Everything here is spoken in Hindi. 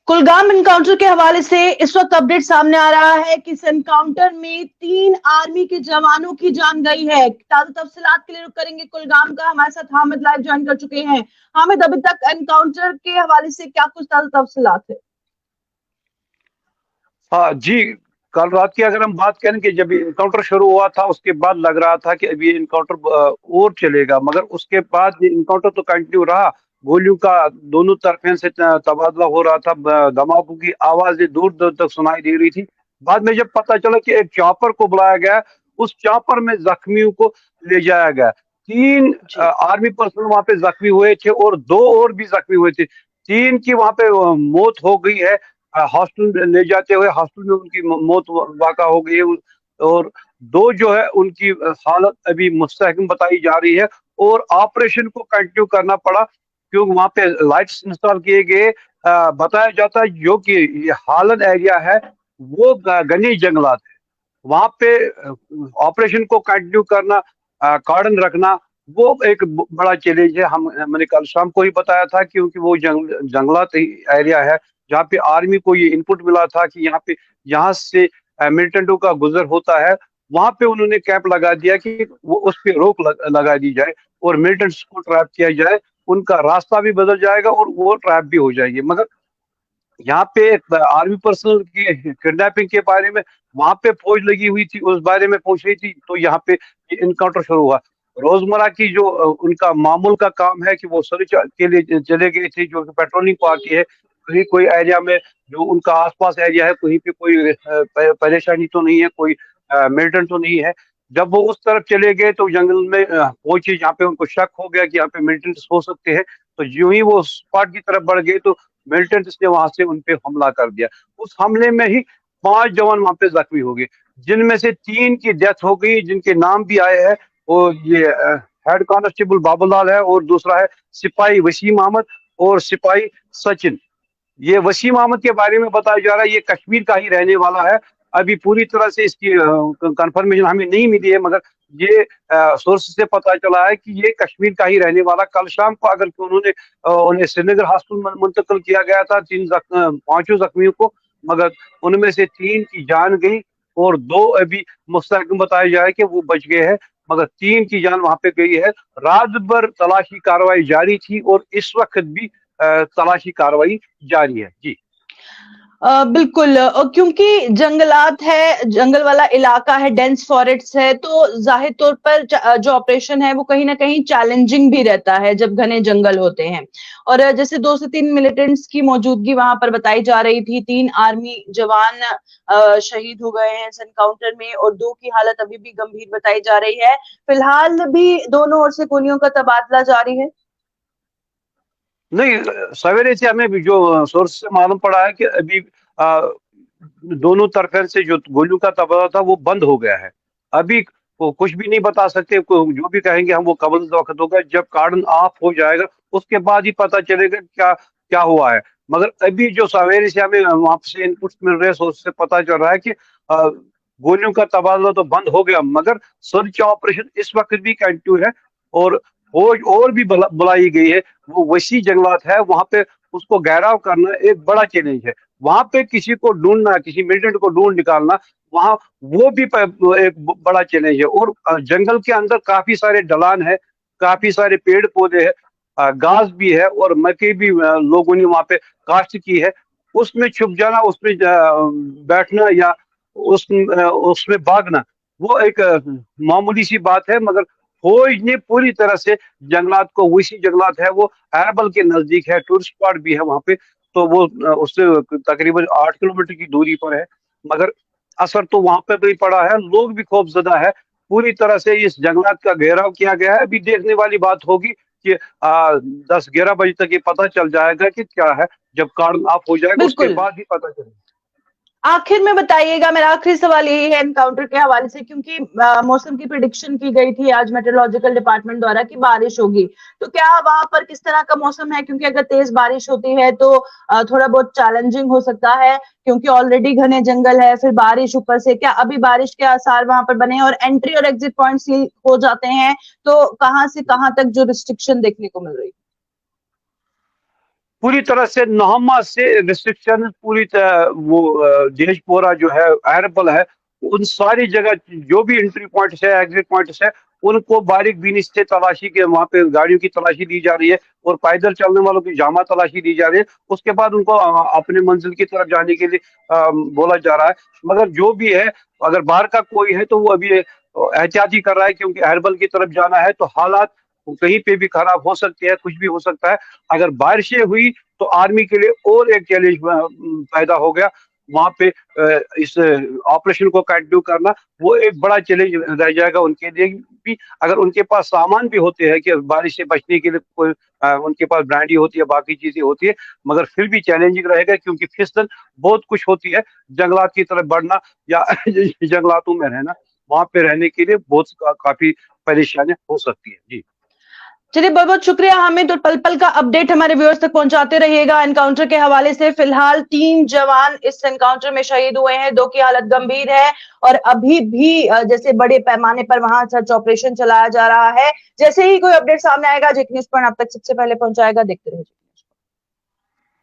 कुलगाम एनकाउंटर के हवाले से इस वक्त अपडेट सामने आ रहा है कि इस एनकाउंटर में 3 आर्मी के जवानों की जान गई है। ताजा तफसीलात के लिए रुक करेंगे कुलगाम का। हमारे साथ हामिद लाइव ज्वाइन कर चुके हैं। हामिद, अभी तक एनकाउंटर के हवाले से क्या कुछ ताजा तफसीलात है? हाँ जी, कल रात की अगर हम बात करें कि जब इनकाउंटर शुरू हुआ था उसके बाद लग रहा था कि अभी इनकाउंटर और चलेगा, मगर उसके बाद ये इनकाउंटर तो कंटिन्यू रहा। गोलियों का दोनों तरफ से तबादला हो रहा था, धमाकों की आवाजें दूर दूर तक सुनाई दे रही थी। बाद में जब पता चला कि एक चॉपर को बुलाया गया, उस चॉपर में जख्मियों को ले जाया गया। 3 जी। आर्मी पर्सन वहां पे जख्मी हुए थे और 2 और भी जख्मी हुए थे। 3 की वहां पे मौत हो गई है। हॉस्टल ले जाते हुए हॉस्टल में उनकी मौत वाक़ा हो गई है। और 2 जो है उनकी हालत अभी मुस्तहकम बताई जा रही है और ऑपरेशन को कंटिन्यू करना पड़ा क्योंकि वहां पे लाइट्स इंस्टॉल किए गए। बताया जाता है जो कि ये हालन एरिया है वो घने जंगलात है। वहां पे ऑपरेशन को कंटिन्यू करना, कार्डन रखना, वो एक बड़ा चैलेंज है। मैंने कल शाम को ही बताया था क्योंकि वो जंगलात एरिया है जहाँ पे आर्मी को ये इनपुट मिला था कि यहाँ से मिलिटेंटों का गुजर होता है। वहां पे उन्होंने कैंप लगा दिया कि वो उस पे रोक लगा दी जाए और मिलिटेंट्स को ट्रैप किया जाए। उनका रास्ता भी बदल जाएगा और वो ट्रैप भी हो जाएगी। मगर यहाँ पे आर्मी पर्सनल की किडनैपिंग के बारे में वहां पे फौज लगी हुई थी, उस बारे में पूछ रही थी, तो यहाँ पे इनकाउंटर शुरू हुआ। रोजमर्रा की जो उनका मामूल का काम है कि वो सर्च के लिए चले गए थे, जो पेट्रोलिंग पार्टी है। कहीं कोई एरिया में जो उनका आसपास एरिया है कहीं पे कोई परेशानी तो नहीं है, कोई मिलिटेंट तो नहीं है। जब वो उस तरफ चले गए तो जंगल में पहुंचे जहाँ पे उनको शक हो गया कि यहाँ पे मिलिटेंट्स हो सकते हैं। तो यूं ही वो स्पॉट की तरफ बढ़ गए तो मिलिटेंट्स ने वहां से उनपे हमला कर दिया। उस हमले में ही 5 जवान वहां पे जख्मी हो गए, जिनमें से 3 की डेथ हो गई, जिनके नाम भी आए हैं। वो ये हेड कांस्टेबल बाबूलाल है और दूसरा है सिपाही वसीम अहमद और सिपाही सचिन। ये वसीम अहमद के बारे में बताया जा रहा है ये कश्मीर का ही रहने वाला है। अभी पूरी तरह से इसकी कंफर्मेशन हमें नहीं मिली है, मगर ये सोर्स से पता चला है कि ये कश्मीर का ही रहने वाला। कल शाम को अगर उन्होंने उन्हें श्रीनगर हॉस्पिटल में मुंतकिल किया गया था 5 जख्मियों को, मगर उनमें से 3 की जान गई और 2 अभी मुस्तहकम बताया जा रहा है कि वो बच गए हैं, मगर 3 की जान वहां पे गई है। रात भर तलाशी कार्रवाई जारी थी और इस वक्त भी तलाशी कार्रवाई जारी है। जी बिल्कुल। और क्योंकि जंगलात है, जंगल वाला इलाका है, डेंस फॉरेस्ट है, तो जाहिर तौर पर जो ऑपरेशन है वो कहीं ना कहीं चैलेंजिंग भी रहता है जब घने जंगल होते हैं। और जैसे 2 से 3 मिलिटेंट्स की मौजूदगी वहां पर बताई जा रही थी। 3 आर्मी जवान शहीद हो गए हैं इस एनकाउंटर में और 2 की हालत अभी भी गंभीर बताई जा रही है। फिलहाल भी दोनों ओर से गोलियों का तबादला जारी है। नहीं, सवेरे से हमें भी जो सोर्स से मालूम पड़ा है कि अभी आ, दोनों तरफ से जो गोलियों का तबादला था वो बंद हो गया है। अभी वो कुछ भी नहीं बता सकते, जो भी कहेंगे हम वो कबल वक्त होगा जब कार्डन ऑफ हो जाएगा, उसके बाद ही पता चलेगा क्या क्या हुआ है। मगर अभी जो सवेरे से हमें वहां से इनपुट्स मिल रहे हैं, सोर्स से पता चल रहा है कि गोलियों का तबादला तो बंद हो गया, मगर सर्च ऑपरेशन इस वक्त भी कंटिन्यू है। और फौज और भी बुलाई गई है। वो वसी जंगलात है, वहां पे उसको घेराव करना एक बड़ा चैलेंज है। वहां पे किसी को ढूंढना, किसी मिलिटेंट को ढूंढ निकालना, वहां वो भी एक बड़ा चैलेंज है। और जंगल के अंदर काफी सारे ढलान है, काफी सारे पेड़ पौधे है, घास भी है और मकई भी लोगों ने वहां पे काश्त की है। उसमें छुप जाना, उसमें बैठना या उसमें भागना वो एक मामूली सी बात है। मगर फौज ने पूरी तरह से जंगलात को, वैसी जंगलात है वो अरबल के नजदीक है, टूरिस्ट स्पॉट भी है वहां पे, तो वो उससे तकरीबन 8 किलोमीटर की दूरी पर है। मगर असर तो वहां पर भी पड़ा है, लोग भी खौफजदा है। पूरी तरह से इस जंगलात का घेराव किया गया है। अभी देखने वाली बात होगी कि 10-11 बजे तक ये पता चल जाएगा कि क्या है। जब कार्डन ऑफ हो जाएगा उसके बिल्कुल। बाद ही पता चलेगा। आखिर में बताइएगा, मेरा आखिरी सवाल यही है एनकाउंटर के हवाले से, क्योंकि मौसम की प्रिडिक्शन की गई थी आज मेट्रोलॉजिकल डिपार्टमेंट द्वारा कि बारिश होगी। तो क्या वहां पर किस तरह का मौसम है? क्योंकि अगर तेज बारिश होती है तो थोड़ा बहुत चैलेंजिंग हो सकता है, क्योंकि ऑलरेडी घने जंगल है, फिर बारिश ऊपर से। क्या अभी बारिश के आसार वहां पर बने हैं और एंट्री और एग्जिट पॉइंट सील हो जाते हैं? तो कहाँ से कहाँ तक जो रिस्ट्रिक्शन देखने को मिल रही है? पूरी तरह से नहमा से रिस्ट्रिक्शन पूरी वो जेशपोरा जो है अहरबल है, उन सारी जगह जो भी एंट्री पॉइंट्स है, एग्जिट पॉइंट्स है, उनको बारीक बीनी से तलाशी के वहां पे गाड़ियों की तलाशी दी जा रही है और पैदल चलने वालों की जामा तलाशी दी जा रही है। उसके बाद उनको अपने मंजिल की तरफ जाने के लिए बोला जा रहा है। मगर जो भी है, अगर बाहर का कोई है तो वो अभी एहतियाती कर रहा है, क्योंकि अहरबल की तरफ जाना है तो हालात कहीं पे भी खराब हो सकते हैं, कुछ भी हो सकता है। अगर बारिशें हुई तो आर्मी के लिए और एक चैलेंज पैदा हो गया। वहां पे इस ऑपरेशन को कंटिन्यू करना वो एक बड़ा चैलेंज रह जाएगा उनके लिए भी। अगर उनके पास सामान भी होते हैं कि बारिश से बचने के लिए कोई उनके पास ब्रांडी होती है, बाकी चीजें होती है, मगर फिर भी चैलेंजिंग रहेगा, क्योंकि फिसलन बहुत कुछ होती है। जंगलात की तरफ बढ़ना या जंगलातों में रहना, वहां पे रहने के लिए बहुत काफी परेशानियां हो सकती है। जी चलिए, बहुत बहुत शुक्रिया हामिद, और पल पल का अपडेट हमारे व्यूअर्स तक पहुंचाते रहिएगा एनकाउंटर के हवाले से। फिलहाल 3 जवान इस एनकाउंटर में शहीद हुए हैं, 2 की हालत गंभीर है और अभी भी जैसे बड़े पैमाने पर वहां सर्च ऑपरेशन चलाया जा रहा है। जैसे ही कोई अपडेट सामने आएगा, जेके न्यूज़ पर आप तक सबसे पहले पहुंचाएगा। देखते रहिए।